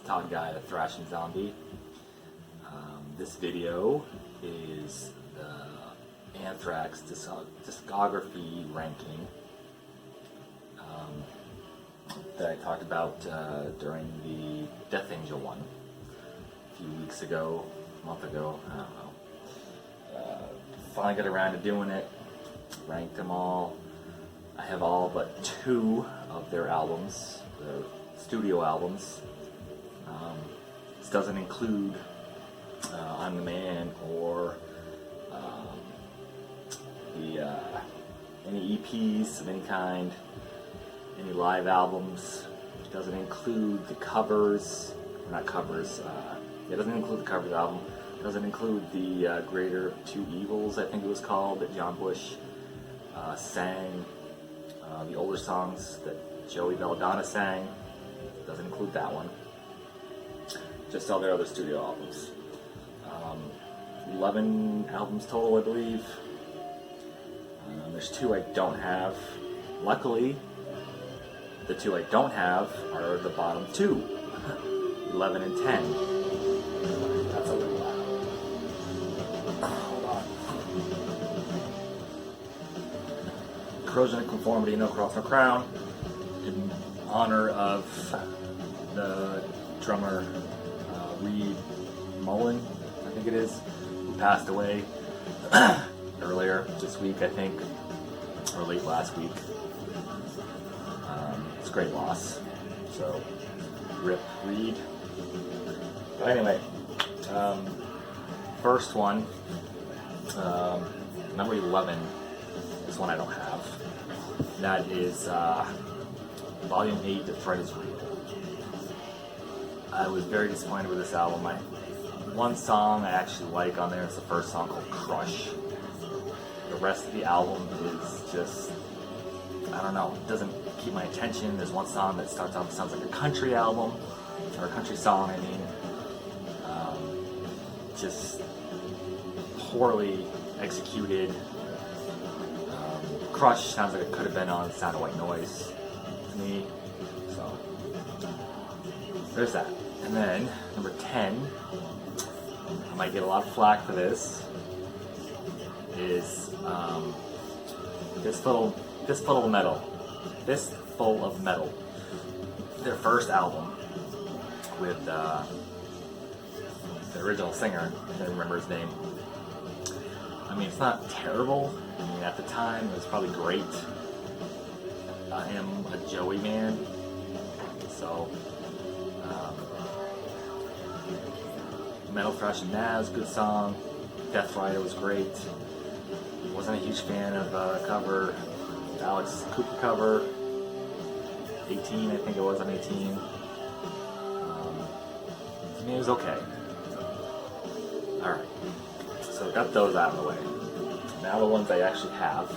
Todd Guy, the Thrashing Zombie. This video is the Anthrax discography ranking that I talked about during the Death Angel one a few weeks ago, a month ago, I don't know. Finally got around to doing it, ranked them all. I have all but 2 of their albums, their studio albums. This doesn't include I'm the Man or any EPs of any kind, any live albums. It doesn't include the covers, not covers, it doesn't include the covers album. It doesn't include the Greater of Two Evils, I think it was called, that John Bush sang. The older songs that Joey Belladonna sang. It doesn't include that one. Just all their other studio albums. 11 albums total, I believe. There's 2 I don't have. Luckily, the 2 I don't have are the bottom 2. 11 and 10. That's a little loud. Hold on. Corrosion of Conformity, No Cross, No Crown. In honor of the drummer Reed Mullen, I think it is, who passed away earlier this week, I think, or late last week. It's a great loss. So, rip Reed. But anyway, first one, number 11, is one I don't have. That is Volume 8, The Threat Is Real. I was very disappointed with this album. One song I actually like on there is the first song called Crush. The rest of the album is just, I don't know, it doesn't keep my attention. There's one song that starts off, sounds like a country album, or a country song, I mean. Just poorly executed. Crush sounds like it could have been on Sound of White Noise to me. So, there's that. And then, number 10, I might get a lot of flack for this, is Fistful of Metal. Their first album with the original singer, I can't remember his name. I mean, it's not terrible. I mean, at the time, it was probably great. I am a Joey man, so Metal Thrash and Naz, good song. Death Rider was great. Wasn't a huge fan of cover, Alex Cooper cover. 18, I think it was on 18. I mean, it was okay. Alright, so got those out of the way. Now the ones I actually have,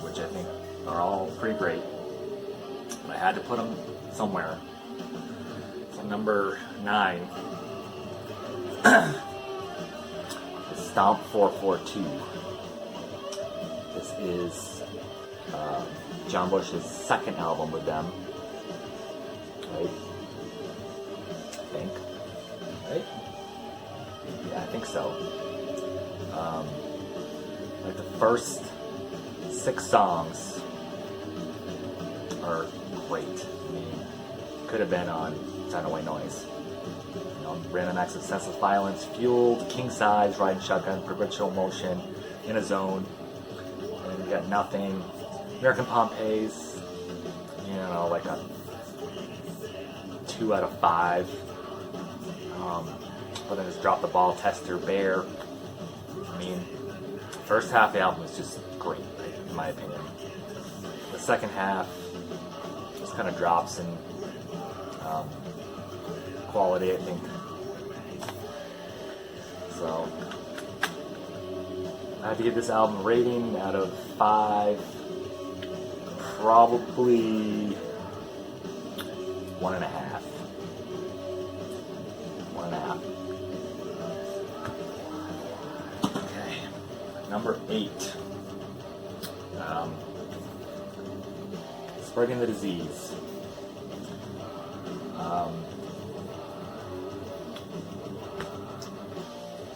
which I think are all pretty great. But I had to put them somewhere. So number 9 is Stomp 442. This is John Bush's second album with them. Right? I think. Right? Yeah, I think so. Like the first 6 songs are great. I mean, could have been on Sound of White Noise. You know, Random Acts of Senseless Violence, Fueled, King Size, Riding Shotgun, Perpetual Motion, In a Zone, and you got Nothing, American Pompeii's, you know, like a 2 out of 5. But then just Drop the Ball, Tester, Bear. I mean, first half of the album is just great, right, in my opinion. The second half just kind of drops in quality, I think. So, I have to give this album a rating out of 5, probably 1.5. 1.5. Number 8, Spreading the Disease.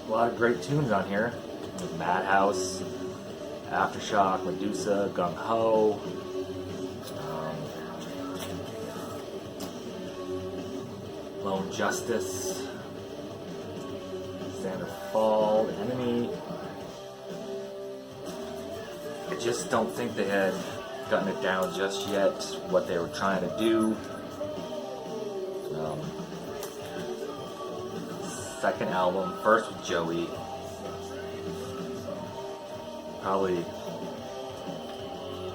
A lot of great tunes on here. There's Madhouse, Aftershock, Medusa, Gung Ho. Lone Justice, Xander Fall, The Enemy. I just don't think they had gotten it down just yet, what they were trying to do. Second album, first with Joey. Probably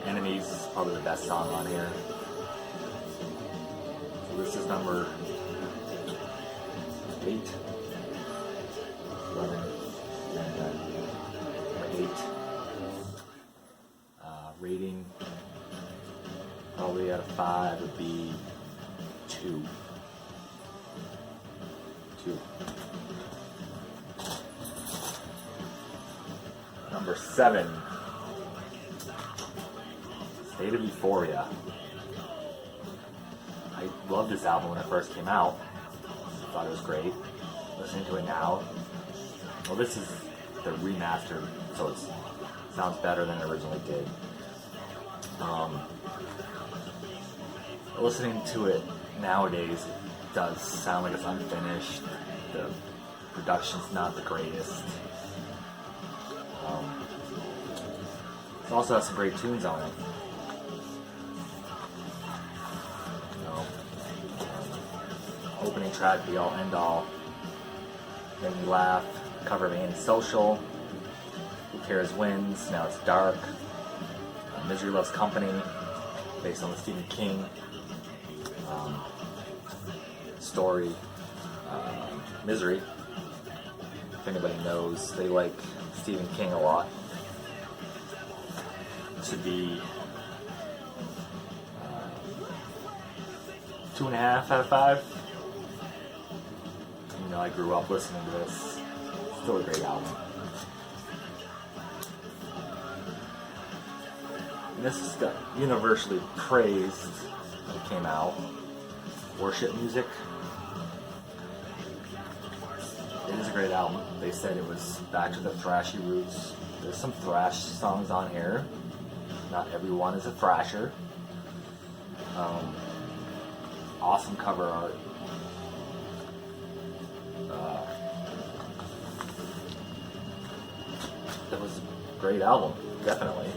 Enemies is probably the best song on here. So this is number 8, 11, and number 8. Rating, probably out of 5 would be 2. 2. Number 7, State of Euphoria. I loved this album when it first came out. Thought it was great. Listening to it now, well, this is the remastered, so it sounds better than it originally did. Listening to it nowadays, it does sound like it's unfinished. The production's not the greatest. It also has some great tunes on it. Opening track, Be All End All, Make Me Laugh, cover of Antisocial, Who Cares Wins, Now It's Dark, Misery Loves Company, based on the Stephen King story, Misery. If anybody knows, they like Stephen King a lot. This would be 2.5 out of 5. You know, I grew up listening to this. Still a great album. And this is universally praised when it came out. Worship music. It is a great album. They said it was back to the thrashy roots. There's some thrash songs on here. Not everyone is a thrasher. Awesome cover art. It was a great album, definitely.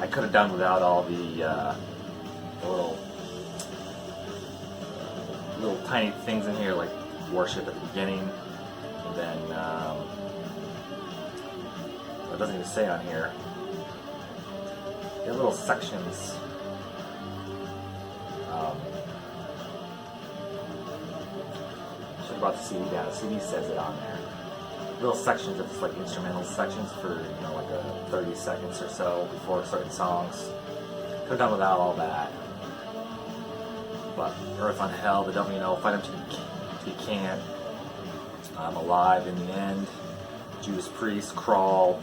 I could have done without all the little tiny things in here, like worship at the beginning, and then it doesn't even say on here. There are little sections. Should have brought the CD down. The CD says it on there. Little sections of just like instrumental sections for like a 30 seconds or so before certain songs. Could have done without all that. But Earth on Hell, The Devil You Know, Fight Him Till You Can't, I'm Alive in the End, Judas Priest, Crawl,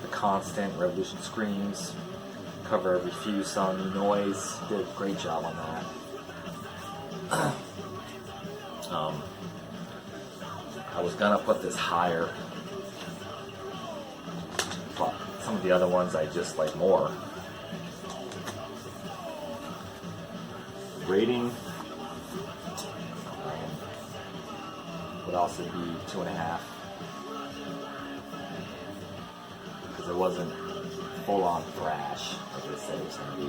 The Constant, Revolution Screams, cover of Refuse song New Noise. Did a great job on that. I was gonna put this higher, but some of the other ones I just like more. Rating would also be 2.5, because it wasn't full on thrash like they said it was going to be.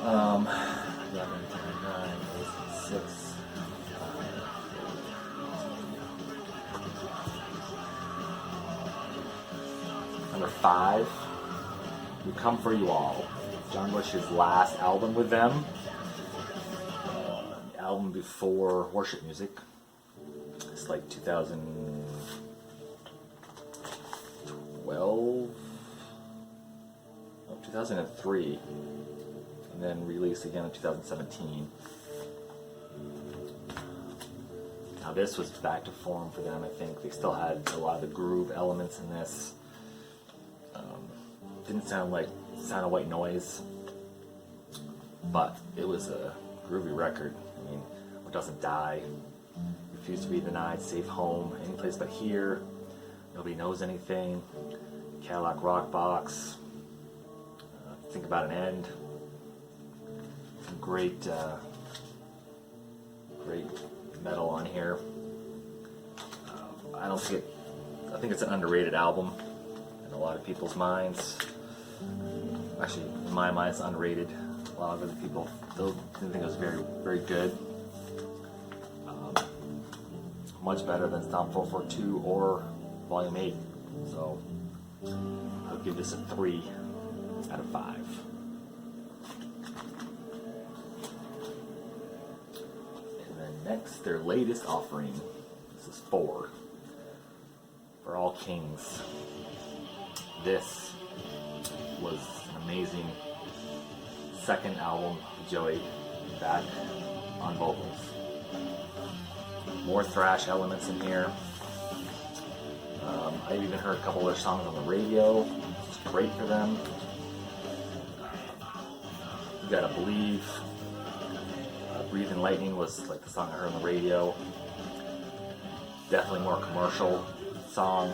Um, 11, 9, 8, 6. Number 5, We Come For You All. John Bush's last album with them. The album before Worship Music. It's like 2012? No, 2003. And then released again in 2017. Now this was back to form for them, I think. They still had a lot of the groove elements in this. Didn't sound like Sound of White Noise, but it was a groovy record. I mean, What Doesn't Die, Refuse to Be Denied, Safe Home, Any Place But Here, Nobody Knows Anything, Cadillac Rock Box, Think About an End. Some great metal on here. I think it's an underrated album in a lot of people's minds. Actually, in my mind, it's underrated. A lot of other people didn't think it was very, very good. Much better than Stomp 442 or Volume 8. So, I'll give this a 3 out of 5. And then next, their latest offering. This is 4. For All Kings. This was an amazing second album of Joey back on vocals. More thrash elements in here. I've even heard a couple of their songs on the radio. It's great for them. You Gotta Believe. Breathing Lightning was like the song I heard on the radio. Definitely more commercial song.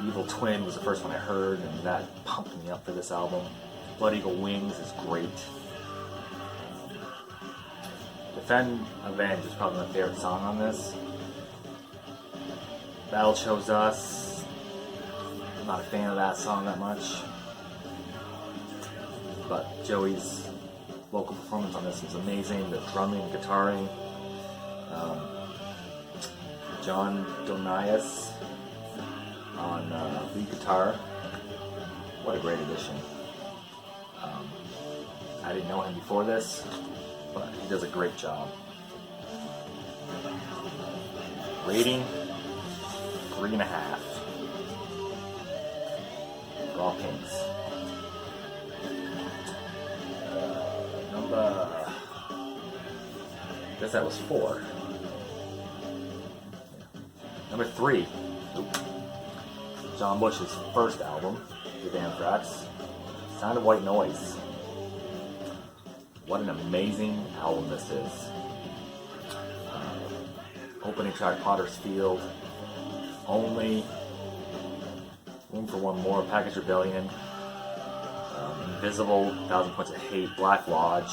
Evil Twin was the first one I heard, and that pumped me up for this album. Blood Eagle Wings is great. Defend Avenge is probably my favorite song on this. Battle Chose Us. I'm not a fan of that song that much. But Joey's vocal performance on this was amazing. The drumming and guitaring. John Donias on lead guitar. What a great addition. I didn't know him before this, but he does a great job. Rating 3.5 for All Kings. I guess that was 4. Number 3. John Bush's first album with Anthrax, Sound of White Noise. What an amazing album this is. Opening track, Potter's Field, Only, Room for One More, Package Rebellion, Invisible, 1,000 Points of Hate, Black Lodge,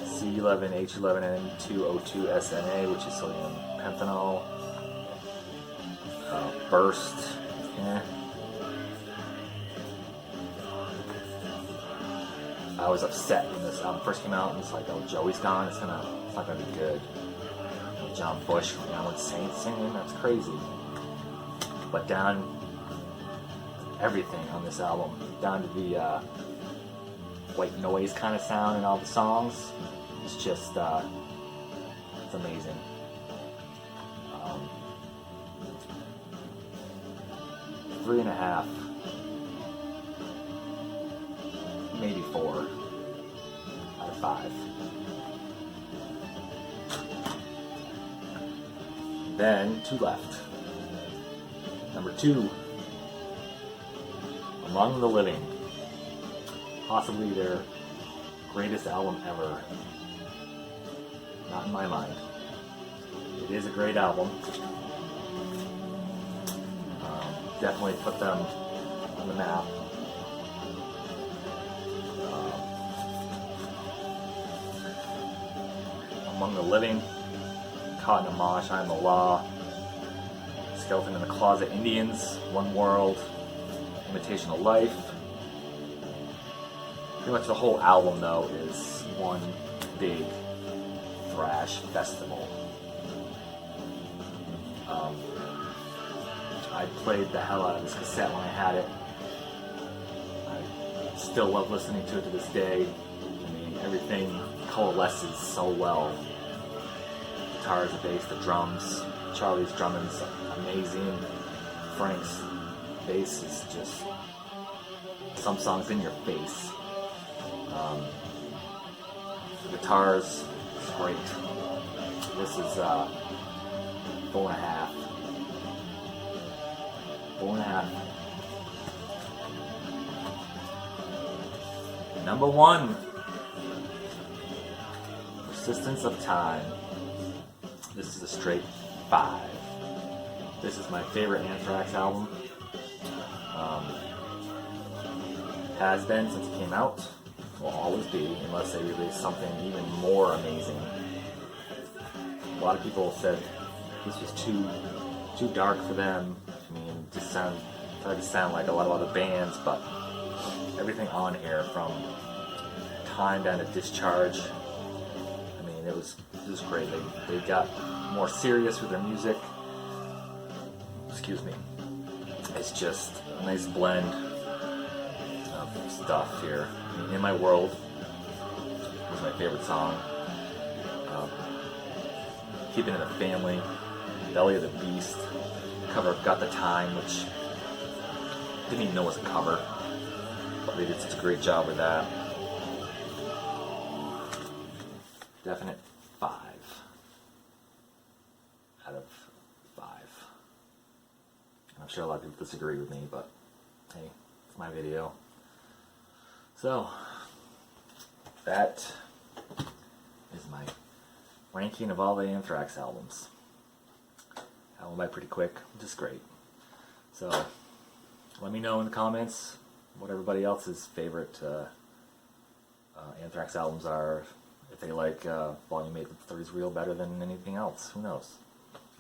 C11H11N2O2SNA, which is sodium pentanol, Burst, I was upset when this album first came out, and it's like, oh, Joey's gone, it's not gonna be good. John Bush, Alan Saint singing, that's crazy. But down everything on this album, down to the white noise kind of sound in all the songs, it's just, it's amazing. 3.5, maybe 4 out of 5. Then 2 left. Number 2, Among the Living, possibly their greatest album ever. Not in my mind. It is a great album. Definitely put them on the map. Among the Living, Caught in a Mosh, I'm the Law, Skeleton in the Closet, Indians, One World, Imitation of Life. Pretty much the whole album, though, is one big thrash festival. I played the hell out of this cassette when I had it. I still love listening to it to this day. I mean, everything coalesces so well. Guitars, the bass, the drums. Charlie's drumming's amazing. Frank's bass is just some songs in your face. The guitars is great. This is 4.5. 4.5. Number 1, Persistence of Time. This is a straight 5. This is my favorite Anthrax album. Has been since it came out. Will always be, unless they release something even more amazing. A lot of people said this was too dark for them. I mean, just tried to sound like a lot of other bands, but everything on here, from Time down to Discharge, I mean, it was great. They got more serious with their music. Excuse me. It's just a nice blend of stuff here. In My World was my favorite song. Keeping It a Family, Belly of the Beast, cover of Got the Time, which didn't even know was a cover, but they did such a great job with that. Definite 5 out of 5. I'm sure a lot of people disagree with me, but hey, it's my video. So, that is my ranking of all the Anthrax albums. I went by pretty quick, which is great. So, let me know in the comments what everybody else's favorite Anthrax albums are. If they like Volume 8 with 30's Real better than anything else, who knows?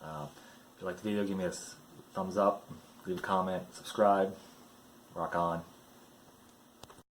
If you like the video, give me a thumbs up, leave a comment, subscribe, rock on.